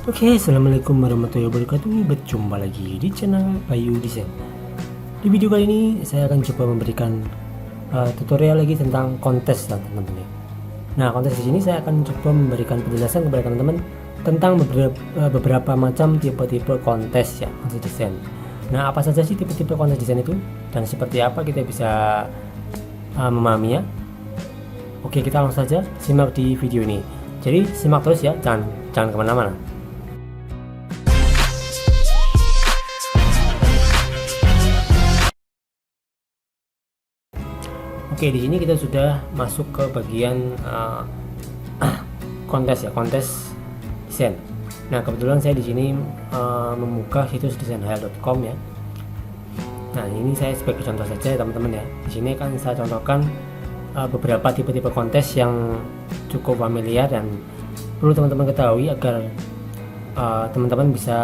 Oke, assalamualaikum warahmatullahi wabarakatuh. Berjumpa lagi di channel Bayu Design. Di video kali ini saya akan coba memberikan tutorial lagi tentang kontes ya teman-teman. Nah, kontes di sini saya akan coba memberikan penjelasan kepada teman-teman tentang beberapa macam tipe-tipe kontes ya, kontes desain. Nah, apa saja sih tipe-tipe kontes desain itu dan seperti apa kita bisa memahaminya? Oke, kita langsung saja simak di video ini. Jadi simak terus ya, jangan kemana-mana. Oke, di sini kita sudah masuk ke bagian kontes ya, kontes desain. Nah, kebetulan saya di sini membuka situs desainhal.com ya. Nah, ini saya sebagai contoh saja ya teman-teman ya. Di sini akan saya contohkan beberapa tipe-tipe kontes yang cukup familiar dan perlu teman-teman ketahui agar teman-teman bisa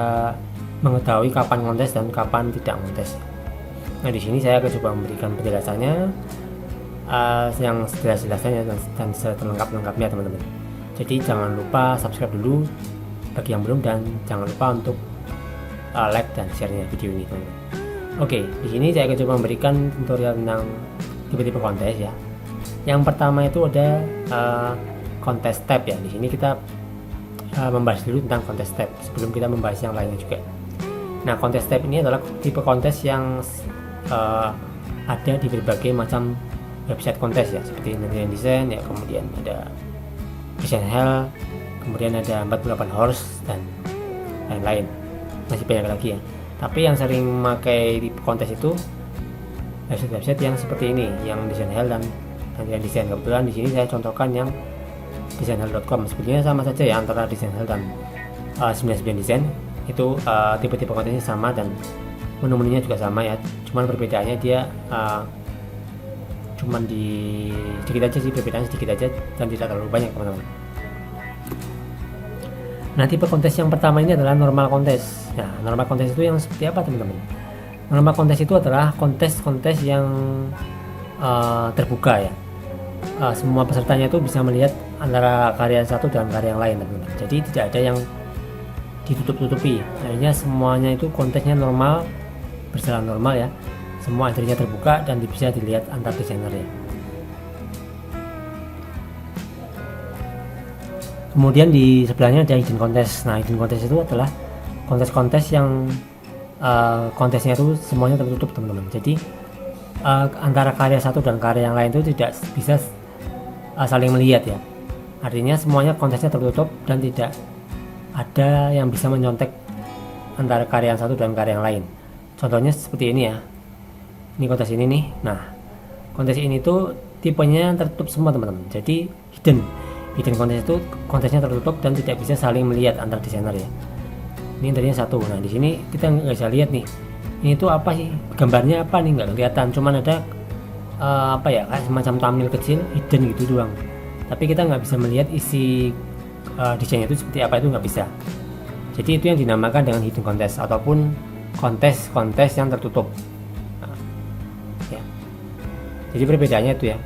mengetahui kapan kontes dan kapan tidak kontes. Nah, di sini saya akan coba memberikan penjelasannya yang sejelas-jelasnya dan selengkap-lengkapnya teman-teman. Jadi jangan lupa subscribe dulu bagi yang belum dan jangan lupa untuk like dan share-nya video ini teman-teman. Oke, di sini saya akan coba memberikan tutorial tentang tipe-tipe kontes ya. Yang pertama itu ada kontes tab ya. Di sini kita membahas dulu tentang kontes tab sebelum kita membahas yang lainnya juga. Nah, kontes tab ini adalah tipe kontes yang ada di berbagai macam website kontes ya, seperti Netizen Design ya, kemudian ada Design Hell, kemudian ada 48 Horse dan lain-lain, masih banyak lagi ya. Tapi yang sering memakai di kontes itu website-website yang seperti ini, yang Design Hell dan Netizen Design. Kebetulan di sini saya contohkan yang desainhal.com. Sebetulnya sama saja ya antara Design Hell dan 99 Design. Itu tipe-tipe kontesnya sama dan menu-menunya juga sama ya. Cuman perbedaannya dia cuman di sedikit aja sih, perbedaannya sedikit aja dan tidak terlalu banyak teman-teman. Nah, tipe kontes yang pertama ini adalah normal kontes. Nah, normal kontes itu yang seperti apa teman-teman? Normal kontes itu adalah kontes-kontes yang terbuka ya. Semua pesertanya itu bisa melihat antara karya satu dan karya yang lain teman-teman. Jadi tidak ada yang ditutup-tutupi. Akhirnya semuanya itu kontesnya normal, berjalan normal ya. Semua entry-nya terbuka dan bisa dilihat antar desainer ya. Kemudian di sebelahnya ada hidden contest. Nah, hidden contest itu adalah kontes-kontes yang kontesnya itu semuanya tertutup teman-teman. Jadi antara karya satu dan karya yang lain itu tidak bisa saling melihat ya. Artinya semuanya kontesnya tertutup dan tidak ada yang bisa menyontek antara karya yang satu dan karya yang lain. Contohnya seperti ini ya. Ini kontes ini nih. Nah, kontes ini tuh tipenya tertutup semua teman-teman. Jadi hidden kontes itu kontesnya tertutup dan tidak bisa saling melihat antar desainer ya. Ini intinya satu. Nah, di sini kita nggak bisa lihat nih. Ini tuh apa sih? Gambarnya apa nih? Nggak kelihatan. Cuman ada apa ya? Kayak semacam thumbnail kecil hidden gitu doang. Tapi kita nggak bisa melihat isi desainnya itu seperti apa, itu nggak bisa. Jadi itu yang dinamakan dengan hidden contest ataupun kontes yang tertutup. Jadi perbedaannya itu ya,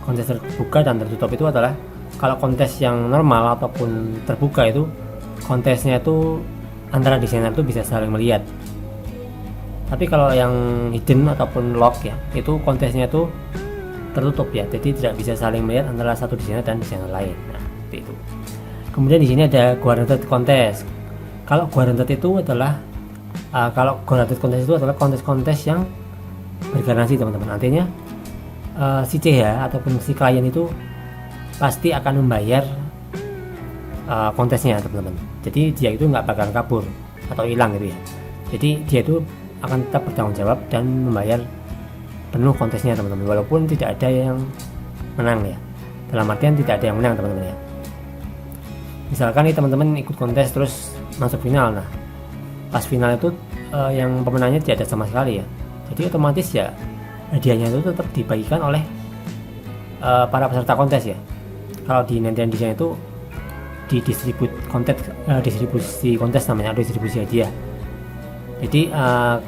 kontes terbuka dan tertutup itu adalah kalau kontes yang normal ataupun terbuka itu kontesnya itu antara desainer itu bisa saling melihat. Tapi kalau yang hidden ataupun lock ya, itu kontesnya itu tertutup ya, jadi tidak bisa saling melihat antara satu desainer dan desainer lain. Nah, seperti itu. Kemudian di sini ada guaranteed contest. Kalau guaranteed itu adalah kontes-kontes yang bergaransi teman-teman. Artinya si CH ataupun si klien itu pasti akan membayar kontesnya teman-teman. Jadi dia itu nggak bakal kabur atau hilang gitu ya. Jadi dia itu akan tetap bertanggung jawab dan membayar penuh kontesnya teman-teman, walaupun tidak ada yang menang ya. Dalam artian tidak ada yang menang teman-teman ya. Misalkan nih teman-teman ikut kontes terus masuk final. Nah, pas final itu yang pemenangnya tidak ada sama sekali ya. Jadi otomatis ya hadiahnya itu tetap dibagikan oleh para peserta kontes ya. Kalau di Netizen Design itu distribusi kontes namanya, distribusi hadiah. Jadi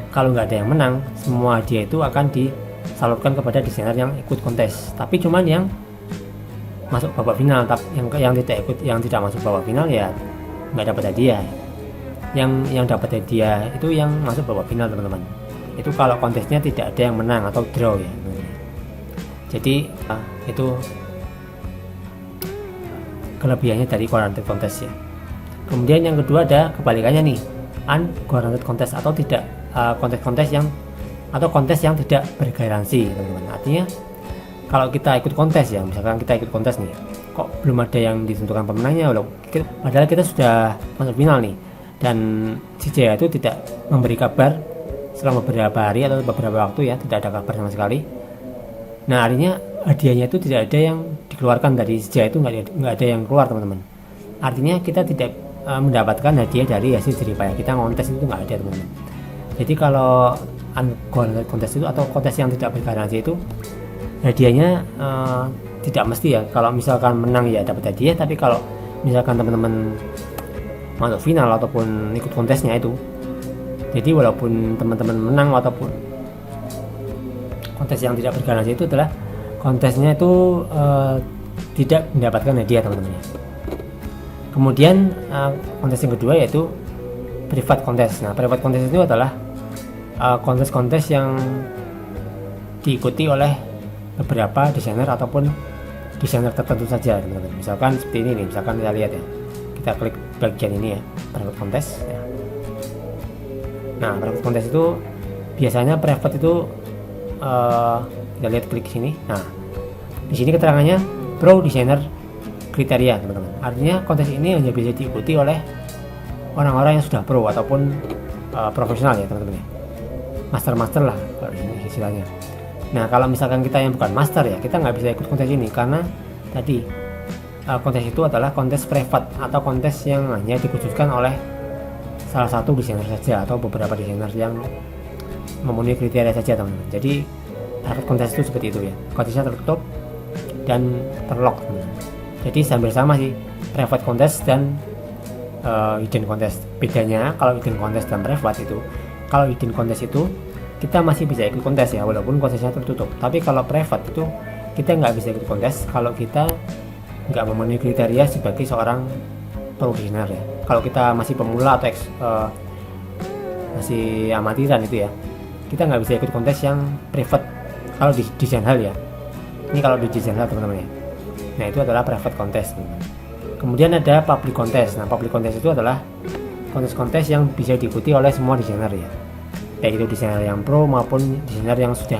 kalau nggak ada yang menang, semua hadiah itu akan disalurkan kepada desainer yang ikut kontes. Tapi cuman yang masuk babak final, yang tidak masuk babak final ya nggak dapat hadiah. Yang dapat hadiah itu yang masuk babak final teman-teman. Itu kalau kontesnya tidak ada yang menang atau draw ya. Jadi itu kelebihannya dari guaranteed contest ya. Kemudian yang kedua ada kebalikannya nih, unguaranteed contest atau tidak kontes-kontes yang tidak bergaransi teman-teman. Artinya kalau kita ikut kontes ya, misalkan kita ikut kontes nih, kok belum ada yang ditentukan pemenangnya, padahal kita sudah masuk final nih, dan si Jaya itu tidak memberi kabar selama beberapa hari atau beberapa waktu ya, tidak ada kabar sama sekali. Nah artinya hadiahnya itu tidak ada yang dikeluarkan dari si Jaya, itu nggak ada yang keluar teman-teman. Artinya kita tidak mendapatkan hadiah dari hasil jeripaya kita ngontes, itu nggak ada teman-teman. Jadi kalau unguaranteed contest itu atau kontes yang tidak bergaransi itu hadiahnya tidak mesti ya. Kalau misalkan menang ya dapat hadiah, tapi kalau misalkan teman-teman masuk final ataupun ikut kontesnya itu, jadi walaupun teman-teman menang ataupun kontes yang tidak bergaransi itu adalah kontesnya itu tidak mendapatkan hadiah teman-teman. Kemudian kontes yang kedua yaitu private contest. Nah private contest itu adalah kontes-kontes yang diikuti oleh beberapa desainer ataupun desainer tertentu saja teman-teman. Misalkan seperti ini nih, misalkan kita lihat ya, kita klik bagian ini ya, private contest ya. Nah private contest itu biasanya private itu kita lihat klik sini. Nah di sini keterangannya pro desainer kriteria teman-teman. Artinya kontes ini hanya bisa diikuti oleh orang-orang yang sudah pro ataupun profesional ya teman-teman ya, master lah kalau ini istilahnya. Nah kalau misalkan kita yang bukan master ya, kita nggak bisa ikut kontes ini karena tadi kontes itu adalah kontes private atau kontes yang hanya dikhususkan oleh salah satu desainer saja atau beberapa desainer yang memenuhi kriteria saja teman-teman. Jadi private kontes itu seperti itu ya, kontesnya tertutup dan terlock teman-teman. Jadi hampir sama sih private contest dan hidden contest. Bedanya kalau hidden contest dan private itu, kalau hidden contest itu kita masih bisa ikut kontes ya walaupun kontesnya tertutup. Tapi kalau private itu kita nggak bisa ikut kontes kalau kita nggak memenuhi kriteria sebagai seorang pro designer ya. Kalau kita masih pemula atau masih amatiran itu ya, kita nggak bisa ikut kontes yang private kalau di desain hal ya. Ini kalau di desain hal teman-teman ya. Nah itu adalah private contest teman-teman. Kemudian ada public contest. Nah public contest itu adalah kontes-kontes yang bisa diikuti oleh semua desainer ya, baik itu desainer yang pro maupun desainer yang sudah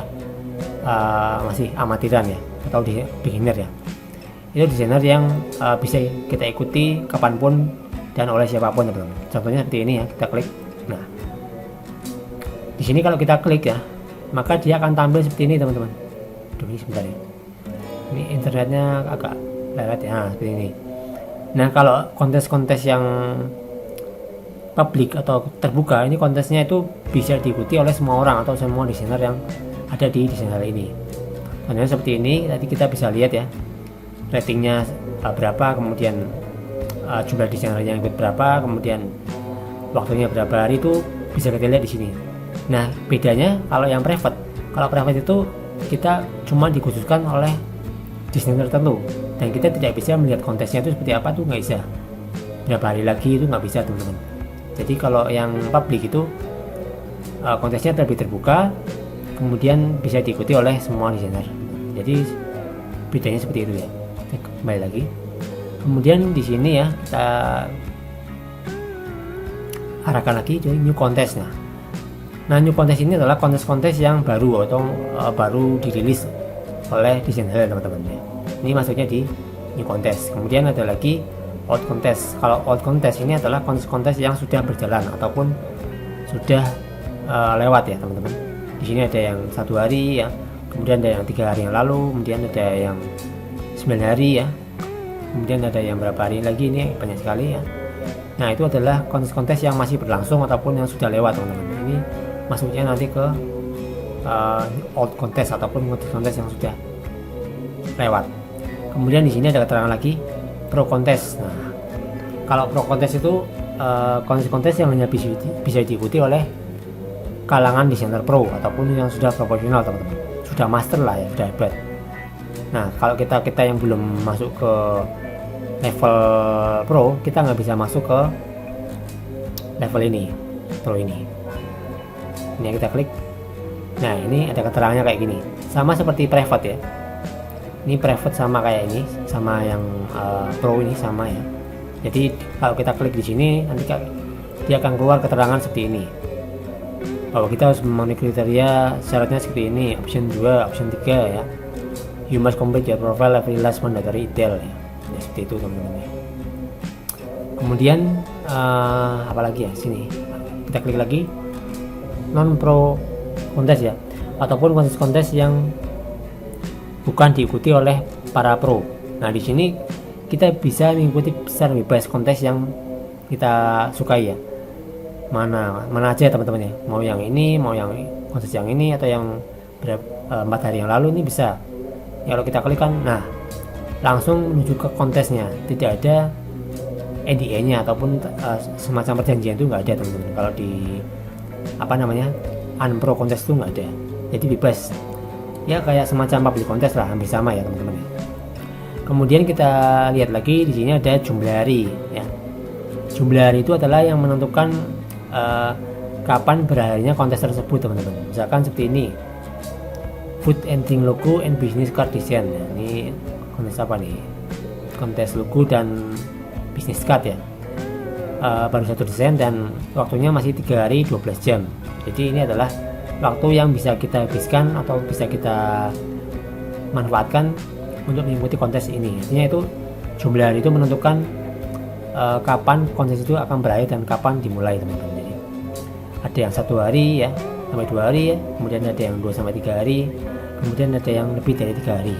masih amatiran ya atau beginner ya. Itu desainer yang bisa kita ikuti kapanpun dan oleh siapapun teman-teman. Contohnya seperti ini ya, kita klik. Nah di sini kalau kita klik ya, maka dia akan tampil seperti ini teman-teman. Aduh ini sebentar ya, ini internetnya agak lelet ya. Nah, seperti ini. Nah kalau kontes-kontes yang publik atau terbuka, ini kontesnya itu bisa diikuti oleh semua orang atau semua desainer yang ada di desainer ini. Contohnya seperti ini, tadi kita bisa lihat ya ratingnya berapa, kemudian jumlah desainer yang ikut berapa, kemudian waktunya berapa hari, itu bisa kita lihat di sini. Nah bedanya kalau yang private, kalau private itu kita cuma dikhususkan oleh desainer tertentu dan kita tidak bisa melihat kontesnya itu seperti apa, tuh nggak bisa, berapa hari lagi itu nggak bisa teman-teman. Jadi kalau yang publik itu kontesnya lebih terbuka, kemudian bisa diikuti oleh semua desainer. Jadi bedanya seperti itu ya. Kembali lagi. Kemudian di sini ya kita arahkan lagi jadi new contest. Nah new contest ini adalah kontes-kontes yang baru atau baru dirilis oleh desainer teman-teman ya. Ini masuknya di new contest. Kemudian ada lagi old contest. Kalau old contest ini adalah kontes-kontes yang sudah berjalan ataupun sudah lewat ya teman-teman. Di sini ada yang 1 hari ya, kemudian ada yang 3 hari yang lalu, kemudian ada yang 9 hari ya, kemudian ada yang berapa hari lagi, ini banyak sekali ya. Nah itu adalah kontes-kontes yang masih berlangsung ataupun yang sudah lewat teman-teman. Ini masuknya nanti ke old contest ataupun kontes-kontes yang sudah lewat. Kemudian di sini ada keterangan lagi pro contest. Nah kalau pro contest itu kontes-kontes yang hanya bisa diikuti oleh kalangan desainer pro ataupun yang sudah profesional teman-teman, sudah master lah ya, sudah hebat. Nah kalau kita yang belum masuk ke level pro, kita nggak bisa masuk ke level ini, pro ini. Ini kita klik. Nah, ini ada keterangannya kayak gini, sama seperti private ya. Ini private sama kayak ini, sama yang pro ini sama ya. Jadi kalau kita klik di sini, nanti dia akan keluar keterangan seperti ini, bahwa kita harus memenuhi kriteria syaratnya seperti ini, option 2, option 3 ya. You must complete your profile every last mandatory detail ya. Ya seperti itu teman-teman ya. Kemudian apalagi ya, sini kita klik lagi non pro kontes ya, ataupun kontes yang bukan diikuti oleh para pro. Nah, di sini kita bisa mengikuti secara bebas kontes yang kita sukai ya. Mana aja teman-teman ya. Mau yang ini, mau yang kontes yang ini, atau yang 4 hari yang lalu, ini bisa. Ya, kalau kita klik kan, nah langsung menuju ke kontesnya. Tidak ada NDA-nya ataupun semacam perjanjian itu nggak ada teman-teman. Kalau di unpro kontes itu nggak ada. Jadi bebas. Ya kayak semacam public kontes lah, hampir sama ya teman-teman ya. Kemudian kita lihat lagi di sini ada jumlah hari ya. Jumlah hari itu adalah yang menentukan kapan berakhirnya kontes tersebut teman-teman. Misalkan seperti ini, food and drink logo and business card design ya. Ini kontes apa nih? Kontes logo dan business card ya. Baru 1 desain dan waktunya masih 3 hari 12 jam. Jadi ini adalah waktu yang bisa kita habiskan atau bisa kita manfaatkan untuk mengikuti kontes ini. Artinya itu jumlah hari itu menentukan kapan kontes itu akan berakhir dan kapan dimulai teman-teman. Jadi ada yang 1 hari ya sampai 2 hari ya, kemudian ada yang 2 sampai 3 hari, kemudian ada yang lebih dari 3 hari,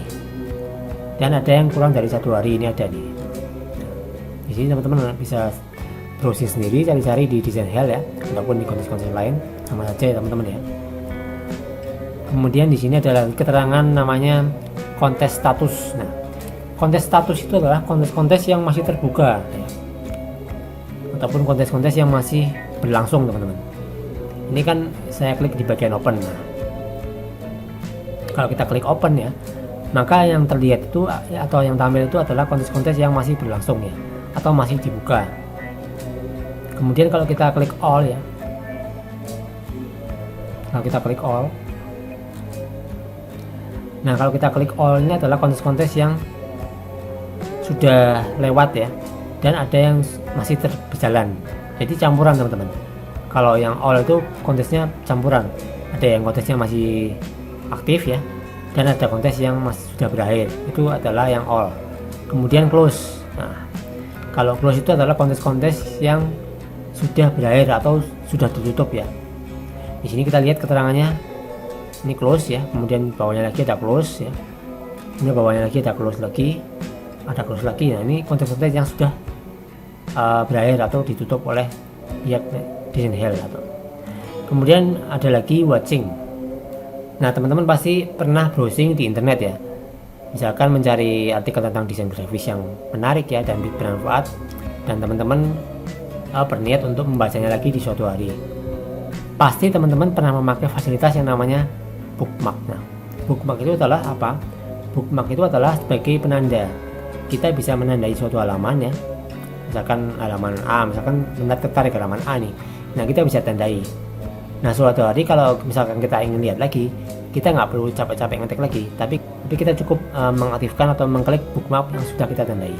dan ada yang kurang dari 1 hari. Ini ada nih. Di sini teman-teman bisa browsing sendiri, cari-cari di Design Hell ya, ataupun di kontes-kontes lain, sama saja ya teman-teman ya. Kemudian di sini adalah keterangan namanya kontes status. Nah, kontes status itu adalah kontes-kontes yang masih terbuka ya, ataupun kontes-kontes yang masih berlangsung teman-teman. Ini kan saya klik di bagian open. Nah, kalau kita klik open ya, maka yang terlihat itu atau yang tampil itu adalah kontes-kontes yang masih berlangsung ya, atau masih dibuka. Kemudian kalau kita klik all ya, kalau kita klik all, nah kalau kita klik all ini adalah kontes-kontes yang sudah lewat ya, dan ada yang masih berjalan. Jadi campuran teman-teman. Kalau yang all itu kontesnya campuran, ada yang kontesnya masih aktif ya, dan ada kontes yang masih sudah berakhir, itu adalah yang all. Kemudian close. Nah, kalau close itu adalah kontes-kontes yang sudah berakhir atau sudah ditutup ya. Di sini kita lihat keterangannya, ini close ya, kemudian bawahnya lagi ada close ya, ini bawahnya lagi ada close lagi, ada close lagi. Nah, ini kontes-kontes yang sudah berakhir atau ditutup oleh pihak Design Hell atau. Kemudian ada lagi watching. Nah, teman-teman pasti pernah browsing di internet ya, misalkan mencari artikel tentang desain grafis yang menarik ya dan bermanfaat, dan teman-teman berniat untuk membacanya lagi di suatu hari. Pasti teman-teman pernah memakai fasilitas yang namanya bookmark. Nah, bookmark itu adalah apa? Bookmark itu adalah sebagai penanda. Kita bisa menandai suatu halaman ya, misalkan halaman A, misalkan tertarik halaman A nih. Nah, kita bisa tandai. Nah, suatu hari kalau misalkan kita ingin lihat lagi, kita nggak perlu capek-capek ngetik lagi, tapi kita cukup mengaktifkan atau mengklik bookmark yang sudah kita tandai.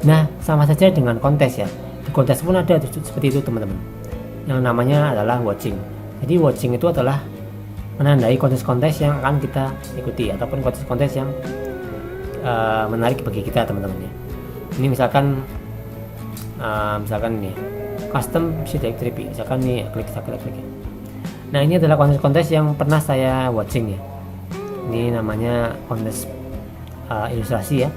Nah, sama saja dengan kontes ya. Di kontes pun ada seperti itu teman-teman, yang namanya adalah watching. Jadi watching itu adalah menandai kontes-kontes yang akan kita ikuti, ataupun kontes-kontes yang menarik bagi kita teman-teman ya. Ini misalkan ini custom sheet electric, misalkan nih klik ya. Nah, ini adalah kontes-kontes yang pernah saya watching ya. Ini namanya kontes ilustrasi ya.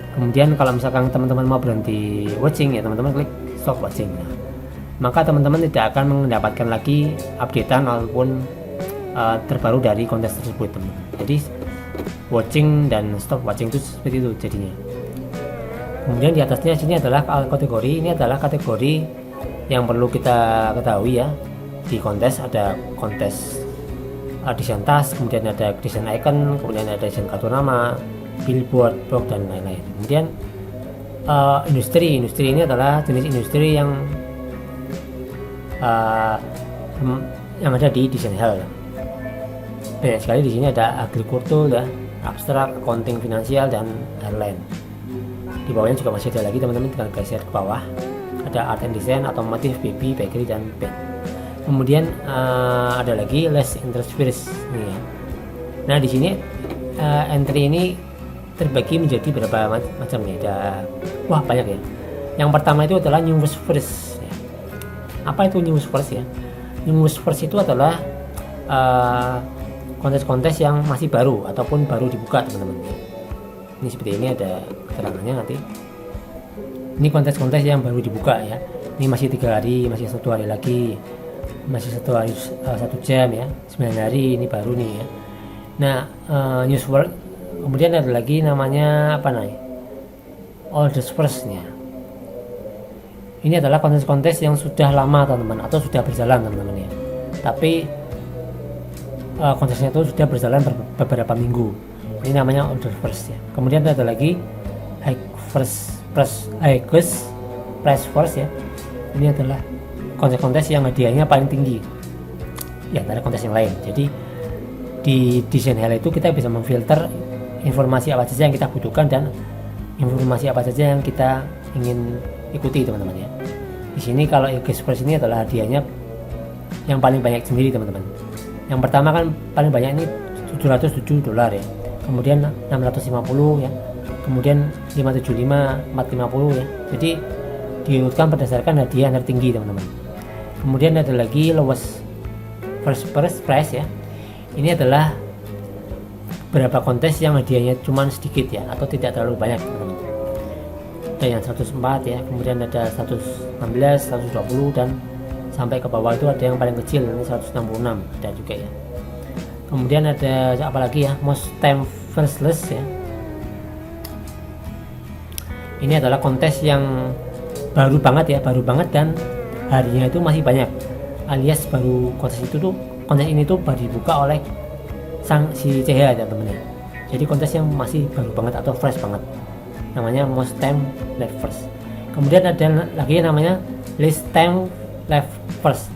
Kemudian kalau misalkan teman-teman mau berhenti watching ya, teman-teman klik stop watching. Nah, maka teman-teman tidak akan mendapatkan lagi updatean ataupun terbaru dari kontes tersebut teman-teman. Jadi watching dan stop watching itu seperti itu jadinya. Kemudian di atasnya sini adalah kategori. Ini adalah kategori yang perlu kita ketahui ya. Di kontes ada kontes desain tas, kemudian ada desain icon, kemudian ada desain kartu nama, billboard, blog, dan lain-lain. Kemudian industri ini adalah jenis industri yang ada di desain hal. Banyak sekali di sini, ada agrikultur ya, abstrak, accounting, finansial, dan lain-lain. Di bawahnya juga masih ada lagi teman-teman, tinggal geser ke bawah. Ada art and design, otomotif, baby, bakery, dan band. Kemudian ada lagi less interest fees nih ya. Nah di sini entry ini terbagi menjadi beberapa macam ya. Ada banyak ya. Yang pertama itu adalah newest first ya. Apa itu newest first ya? Newest first itu adalah kontes-kontes yang masih baru ataupun baru dibuka teman-teman. Ini seperti ini ada keterangannya nanti. Ini kontes-kontes yang baru dibuka ya. Ini masih 3 hari, masih 1 hari lagi, masih 1 hari 1 jam ya, 9 hari, ini baru nih ya. Nah news world, kemudian ada lagi namanya apa nih, oldest first ya. Ini adalah kontes-kontes yang sudah lama teman-teman, atau sudah berjalan teman-teman ya. Tapi kontesnya itu sudah berjalan beberapa minggu. Ini namanya order first ya. Kemudian ada lagi highest price first ya. Ini adalah kontes-kontes yang hadiahnya paling tinggi ya dari kontes yang lain. Jadi di desain hal itu kita bisa memfilter informasi apa saja yang kita butuhkan dan informasi apa saja yang kita ingin ikuti teman-teman ya. Di sini kalau highest price ini adalah hadiahnya yang paling banyak sendiri teman-teman. Yang pertama kan paling banyak ini $707 ya, kemudian 650 ya, kemudian 575, 450 ya. Jadi diurutkan berdasarkan hadiah yang tertinggi teman-teman. Kemudian ada lagi lowest first price ya. Ini adalah beberapa kontes yang hadiahnya cuma sedikit ya, atau tidak terlalu banyak teman-teman. Ada yang 104 ya, kemudian ada 116, 120, dan sampai ke bawah itu ada yang paling kecil, ini 166 ada juga ya. Kemudian ada apa lagi ya, most time firstless ya. Ini adalah kontes yang baru banget dan harinya itu masih banyak, alias baru kontes ini tuh baru dibuka oleh si CH ya teman-teman ya. Jadi kontes yang masih baru banget atau fresh banget, namanya most time left first. Kemudian ada lagi yang namanya least time left first.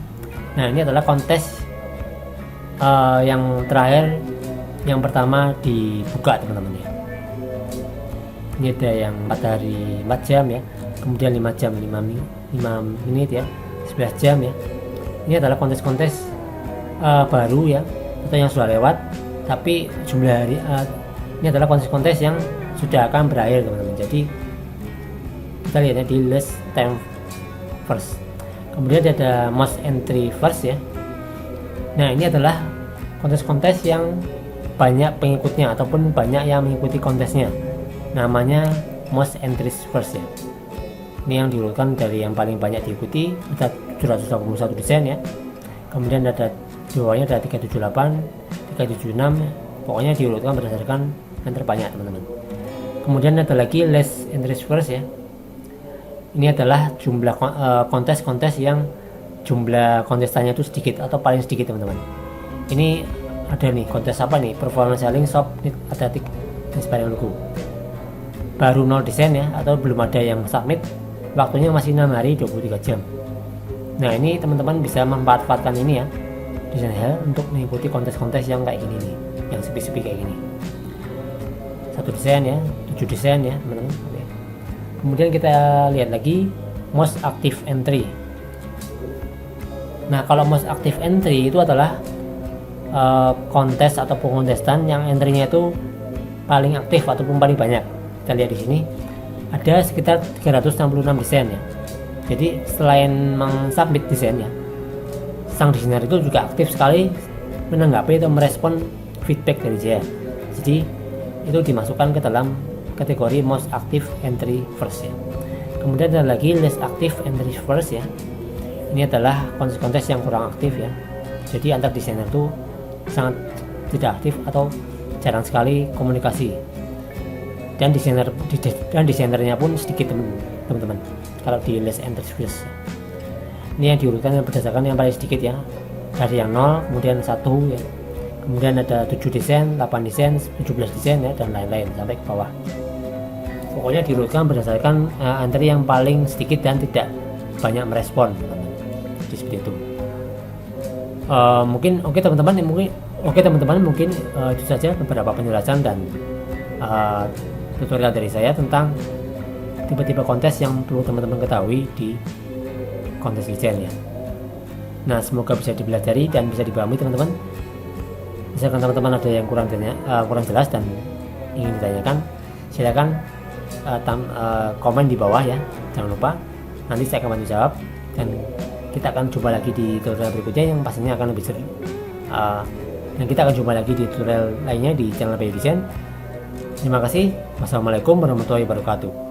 Nah ini adalah kontes yang terakhir, yang pertama dibuka teman-teman ya. Ini ada yang 4 hari 4 jam ya, kemudian 5 jam 5 menit ya, 11 jam ya. Ini adalah kontes-kontes baru ya, atau yang sudah lewat, tapi jumlah hari ini adalah kontes-kontes yang sudah akan berakhir teman-teman. Jadi kita lihatnya di list time first. Kemudian ada most entry first ya. Nah ini adalah kontes-kontes yang banyak pengikutnya ataupun banyak yang mengikuti kontesnya, namanya most entry first ya. Ini yang diurutkan dari yang paling banyak diikuti, ada 781 desain ya. Kemudian ada di bawahnya ada 378, 376 ya. Pokoknya diurutkan berdasarkan yang terbanyak teman-teman. Kemudian ada lagi less entry first ya. Ini adalah jumlah kontes-kontes yang jumlah kontestannya itu sedikit atau paling sedikit teman-teman. Ini ada nih kontes apa nih, performance selling shop athletic inspiring logo, baru 0 desain ya, atau belum ada yang submit, waktunya masih 6 hari 23 jam. Nah ini teman-teman bisa memanfaatkan ini ya, desain hal untuk mengikuti kontes-kontes yang kayak gini nih, yang sepi-sepi kayak gini. 1 desain ya, 7 desain ya teman-teman. Kemudian kita lihat lagi most active entry. Nah kalau most active entry itu adalah kontes ataupun kontestan yang entry-nya itu paling aktif ataupun paling banyak. Kita lihat di sini ada sekitar 366 desain ya. Jadi selain mensubmit desainnya, sang desainer itu juga aktif sekali menanggapi atau merespon feedback dari dia. Jadi itu dimasukkan ke dalam kategori most active entry first ya. Kemudian ada lagi less active entry first ya. Ini adalah kontes-kontes yang kurang aktif ya. Jadi antar desainer itu sangat tidak aktif atau jarang sekali komunikasi. Dan desainernya pun sedikit teman-teman. Kalau di less entry first. Ini yang diurutkan berdasarkan yang paling sedikit ya. Dari yang 0, kemudian 1 ya. Kemudian ada 7 desain, 8 desain, 17 desain ya, dan lain-lain sampai ke bawah. pokoknya diurutkan berdasarkan entry yang paling sedikit dan tidak banyak merespon, teman-teman. Jadi seperti itu. Mungkin teman-teman mungkin itu saja beberapa penjelasan dan tutorial dari saya tentang tipe-tipe kontes yang perlu teman-teman ketahui di kontes Legend ya. Nah, semoga bisa dipelajari dan bisa dipahami teman-teman. Misalkan teman-teman ada yang kurang jelas dan ingin ditanyakan, silakan komen di bawah ya. Jangan lupa, nanti saya akan bantu jawab dan kita akan jumpa lagi di tutorial berikutnya yang pastinya akan lebih seru. Dan kita akan jumpa lagi di tutorial lainnya di channel Bayu Design. Terima kasih. Wassalamualaikum warahmatullahi wabarakatuh.